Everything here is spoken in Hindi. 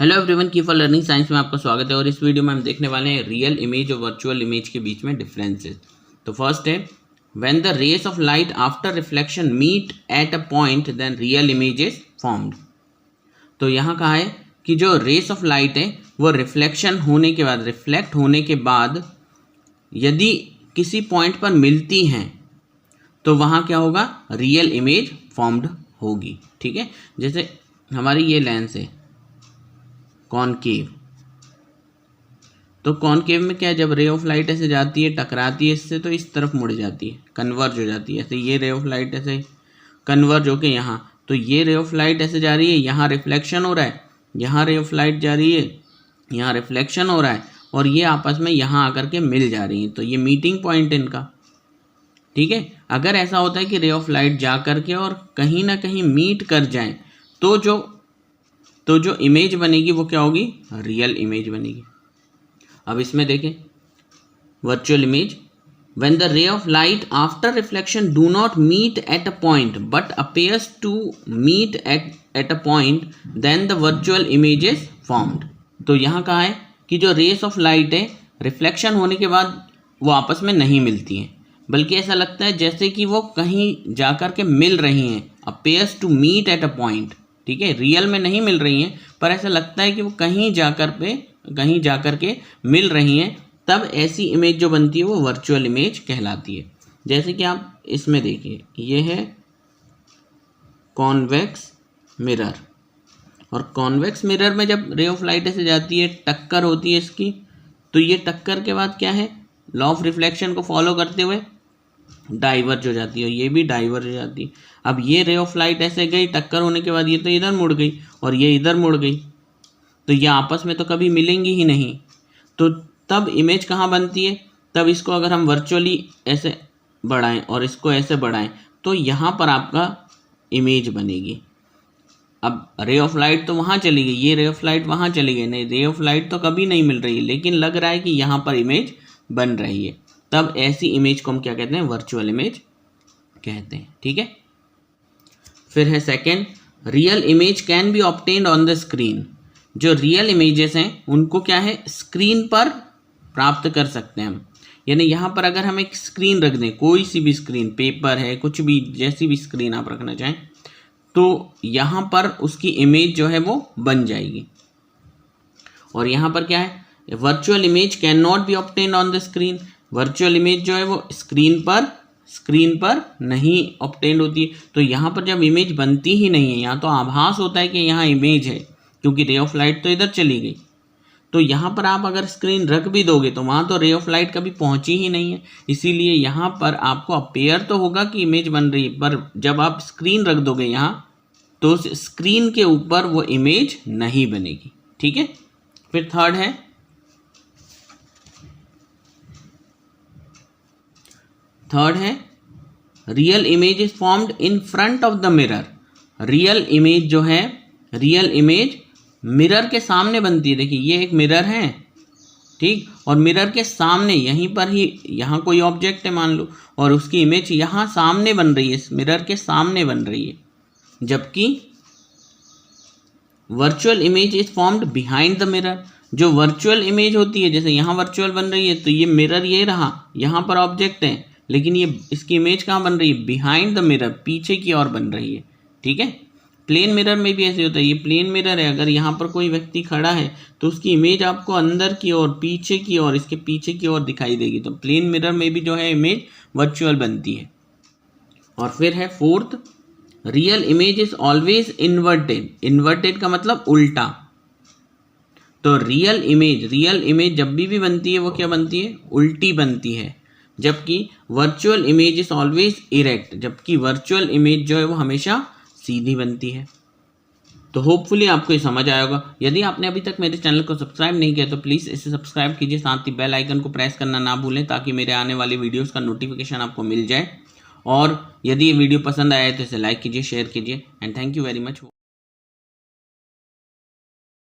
हेलो एवरीवन, की फॉर लर्निंग साइंस में आपका स्वागत है। और इस वीडियो में हम देखने वाले हैं रियल इमेज और वर्चुअल इमेज के बीच में डिफरेंसेस। तो फर्स्ट है, when the rays of light after reflection meet at a point then real image is formed. तो यहाँ कहा है कि जो रेस ऑफ लाइट है वो रिफ्लेक्शन होने के बाद, रिफ्लेक्ट होने के बाद यदि किसी पॉइंट पर मिलती हैं तो वहाँ क्या होगा, रियल इमेज फॉर्म्ड होगी। ठीक है, जैसे हमारी ये लेंस है कॉनकेव, तो कॉनकेव में क्या है, जब रे ऑफ लाइट ऐसे जाती है, टकराती है इससे, तो इस तरफ मुड़ जाती है, कन्वर्ज हो जाती है। ऐसे ये रे ऑफ लाइट ऐसे कन्वर्ज होके यहाँ, तो ये रे ऑफ लाइट ऐसे जा रही है, यहाँ रिफ्लेक्शन हो रहा है, यहाँ रे ऑफ लाइट जा रही है, यहाँ रिफ्लेक्शन हो रहा है, और ये आपस में यहाँ आकर के मिल जा रही है। तो ये मीटिंग पॉइंट इनका। ठीक है, अगर ऐसा होता है कि रे ऑफ लाइट जा करके और कहीं ना कहीं मीट कर जाए तो जो इमेज बनेगी वो क्या होगी, रियल इमेज बनेगी। अब इसमें देखें virtual image, when the ray of light after reflection do not meet at a point but appears to meet at a point then the virtual image is formed. तो यहाँ कहा है कि जो रेस ऑफ लाइट है रिफ्लेक्शन होने के बाद वो आपस में नहीं मिलती हैं, बल्कि ऐसा लगता है जैसे कि वो कहीं जाकर के मिल रही हैं। Appears to meet at a point, ठीक है, रियल में नहीं मिल रही हैं, पर ऐसा लगता है कि वो कहीं जाकर के मिल रही हैं। तब ऐसी इमेज जो बनती है वो वर्चुअल इमेज कहलाती है। जैसे कि आप इसमें देखिए, ये है कॉन्वेक्स मिरर, और कॉन्वेक्स मिरर में जब रे ऑफ लाइट ऐसे जाती है, टक्कर होती है इसकी, तो ये टक्कर के बाद क्या है, लॉ ऑफ रिफ्लेक्शन को फॉलो करते हुए डाइवर्ज हो जाती है, और ये भी डाइवर्ज हो जाती है। अब ये रे ऑफ लाइट ऐसे गई, टक्कर होने के बाद ये तो इधर मुड़ गई और ये इधर मुड़ गई, तो ये आपस में तो कभी मिलेंगी ही नहीं। तो तब इमेज कहाँ बनती है, तब इसको अगर हम वर्चुअली ऐसे बढ़ाएं और इसको ऐसे बढ़ाएं तो यहाँ पर आपका इमेज बनेगी। अब रे ऑफ लाइट तो वहाँ चली गई, ये रे ऑफ लाइट वहाँ चली गई, नहीं, रे ऑफ लाइट तो कभी नहीं मिल रही है, लेकिन लग रहा है कि यहाँ पर इमेज बन रही है। तब ऐसी इमेज को हम क्या कहते हैं, वर्चुअल इमेज कहते हैं। ठीक है, फिर है second, real image can be obtained on the screen. जो रियल इमेजेस हैं उनको क्या है, स्क्रीन पर प्राप्त कर सकते हैं हम। यानी यहाँ पर अगर हम एक स्क्रीन रख दें, कोई सी भी स्क्रीन, पेपर है, कुछ भी, जैसी भी स्क्रीन आप रखना चाहें, तो यहाँ पर उसकी इमेज जो है वो बन जाएगी। और यहाँ पर क्या है, virtual image can not be obtained on the screen. Virtual image जो है वो स्क्रीन पर नहीं ऑब्टेन्ड होती है। तो यहाँ पर जब इमेज बनती ही नहीं है, यहाँ तो आभास होता है कि यहाँ इमेज है, क्योंकि रे ऑफ लाइट तो इधर चली गई। तो यहाँ पर आप अगर स्क्रीन रख भी दोगे तो वहाँ तो रे ऑफ लाइट कभी पहुँची ही नहीं है, इसीलिए यहाँ पर आपको अपेयर तो होगा कि इमेज बन रही है, पर जब आप स्क्रीन रख दोगे यहाँ तो उस स्क्रीन के ऊपर वो इमेज नहीं बनेगी। ठीक है, फिर थर्ड है real image is formed in front of the mirror. Real image जो है, रियल इमेज मिरर के सामने बनती है। देखिए ये एक मिरर है, ठीक, और मिरर के सामने यहीं पर ही, यहाँ कोई ऑब्जेक्ट है मान लो, और उसकी इमेज यहाँ सामने बन रही है, इस मिरर के सामने बन रही है। जबकि virtual image is formed behind the mirror. जो वर्चुअल इमेज होती है, जैसे यहाँ वर्चुअल बन रही है, तो ये मिरर ये रहा, यहाँ पर ऑब्जेक्ट है, लेकिन ये इसकी इमेज कहाँ बन रही है, बिहाइंड द मिरर, पीछे की ओर बन रही है। ठीक है, प्लेन मिरर में भी ऐसे होता है। ये प्लेन मिरर है, अगर यहाँ पर कोई व्यक्ति खड़ा है तो उसकी इमेज आपको अंदर की ओर, पीछे की ओर, इसके पीछे की ओर दिखाई देगी। तो प्लेन मिरर में भी जो है इमेज वर्चुअल बनती है। और फिर है fourth, real image is always inverted. Inverted का मतलब उल्टा। तो रियल इमेज जब भी बनती है वो क्या बनती है, उल्टी बनती है। जबकि virtual image is always erect, जबकि वर्चुअल इमेज जो है वो हमेशा सीधी बनती है। तो होपफुली आपको ये समझ आया होगा। यदि आपने अभी तक मेरे चैनल को सब्सक्राइब नहीं किया तो प्लीज़ इसे सब्सक्राइब कीजिए, साथ ही बेल आइकन को प्रेस करना ना भूलें, ताकि मेरे आने वाली वीडियोस का नोटिफिकेशन आपको मिल जाए। और यदि ये वीडियो पसंद आया है तो इसे लाइक कीजिए, शेयर कीजिए, and thank you very much.